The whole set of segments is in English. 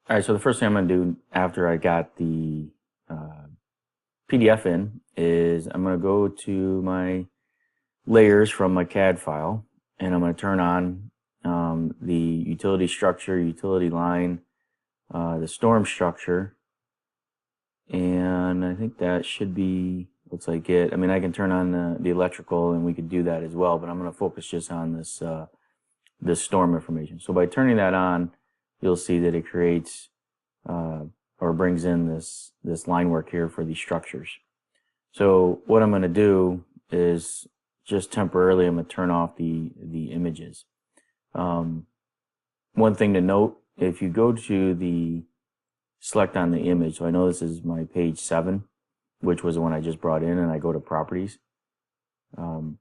All right, so the first thing I'm going to do after I got the PDF in is I'm going to go to my layers from my CAD file, and I'm going to turn on the utility structure, utility line, the storm structure, and I think that should be, looks like it. I mean, I can turn on the electrical, and we could do that as well, but I'm going to focus just on this storm information. So by turning that on, you'll see that it creates or brings in this line work here for these structures. So what I'm going to do is just temporarily I'm going to turn off the images. One thing to note, if you go to the select on the image, so I know this is my page 7, which was the one I just brought in, and I go to properties.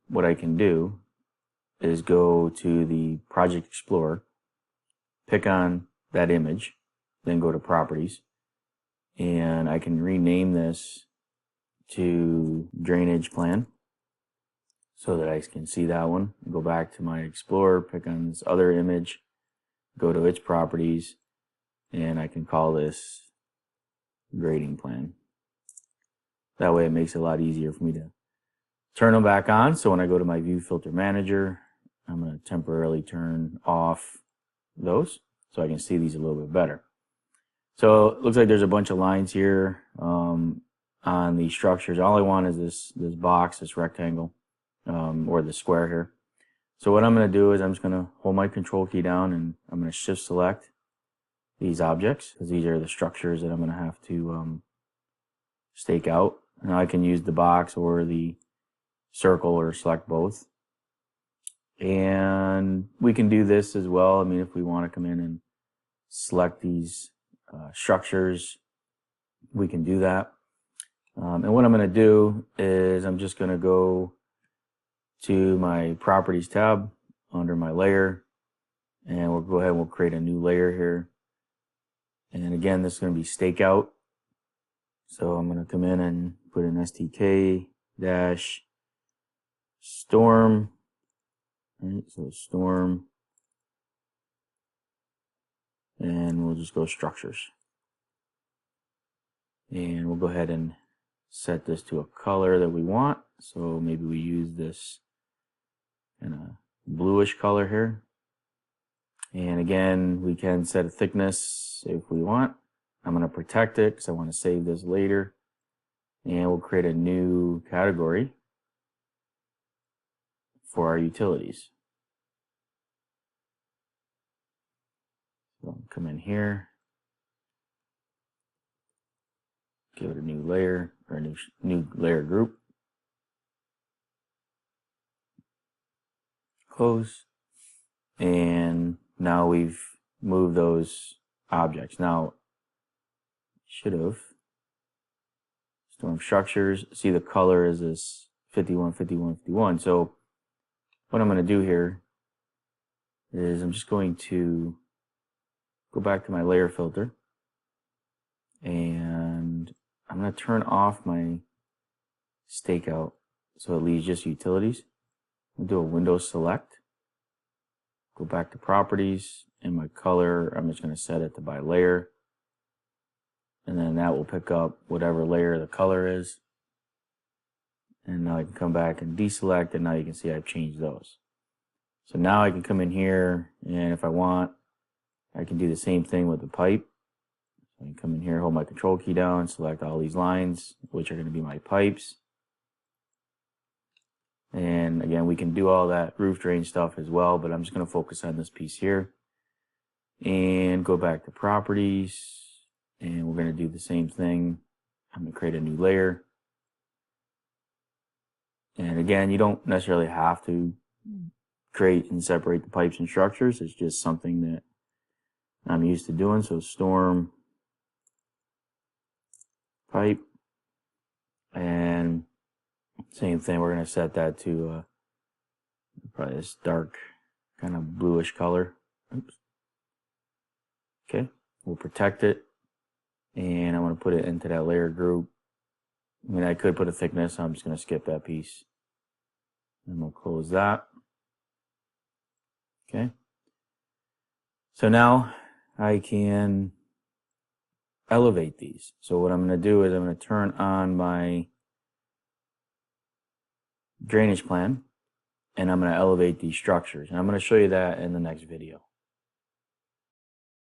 What I can do is go to the Project Explorer, pick on that image, then go to properties, and I can rename this to drainage plan so that I can see that one. Go back to my Explorer, pick on this other image, go to its properties, and I can call this grading plan. That way it makes it a lot easier for me to turn them back on. So when I go to my view filter manager, I'm going to temporarily turn off those so I can see these a little bit better. So it looks like there's a bunch of lines here on the structures. All I want is this box, this rectangle, or the square here. So what I'm going to do is I'm just going to hold my control key down, and I'm going to shift select these objects, because these are the structures that I'm going to have to stake out. Now I can use the box or the circle or select both. And we can do this as well. I mean, if we want to come in and select these structures, we can do that. And what I'm going to do is I'm just going to go to my properties tab under my layer, and we'll go ahead and we'll create a new layer here. And again, this is going to be stakeout. So I'm going to come in and put an STK dash storm. Right, so storm, and we'll just go structures. And we'll go ahead and set this to a color that we want. So maybe we use this in a bluish color here. And again, we can set a thickness if we want. I'm going to protect it because I want to save this later. And we'll create a new category for our utilities. So I'll come in here, give it a new layer, or a new layer group. Close. And now we've moved those objects. Now, should have storm structures. See, the color is this 51, 51, 51. So what I'm going to do here is I'm just going to go back to my layer filter, and I'm going to turn off my stakeout so it leaves just utilities. I'll do a Windows select, go back to properties, and my color, I'm just going to set it to by layer, and then that will pick up whatever layer the color is. And now I can come back and deselect, and now you can see I've changed those. So now I can come in here, and if I want, I can do the same thing with the pipe. I can come in here, hold my control key down, select all these lines, which are going to be my pipes. And again, we can do all that roof drain stuff as well, but I'm just going to focus on this piece here. And go back to properties, and we're going to do the same thing. I'm going to create a new layer. And again, you don't necessarily have to create and separate the pipes and structures. It's just something that I'm used to doing. So storm pipe, and same thing, we're going to set that to probably this dark kind of bluish color. Oops. Okay, we'll protect it, and I'm going to put it into that layer group. I mean, I could put a thickness. I'm just going to skip that piece, and we'll close that. Okay, so now I can elevate these. So what I'm going to do is I'm going to turn on my drainage plan, and I'm going to elevate these structures. And I'm going to show you that in the next video.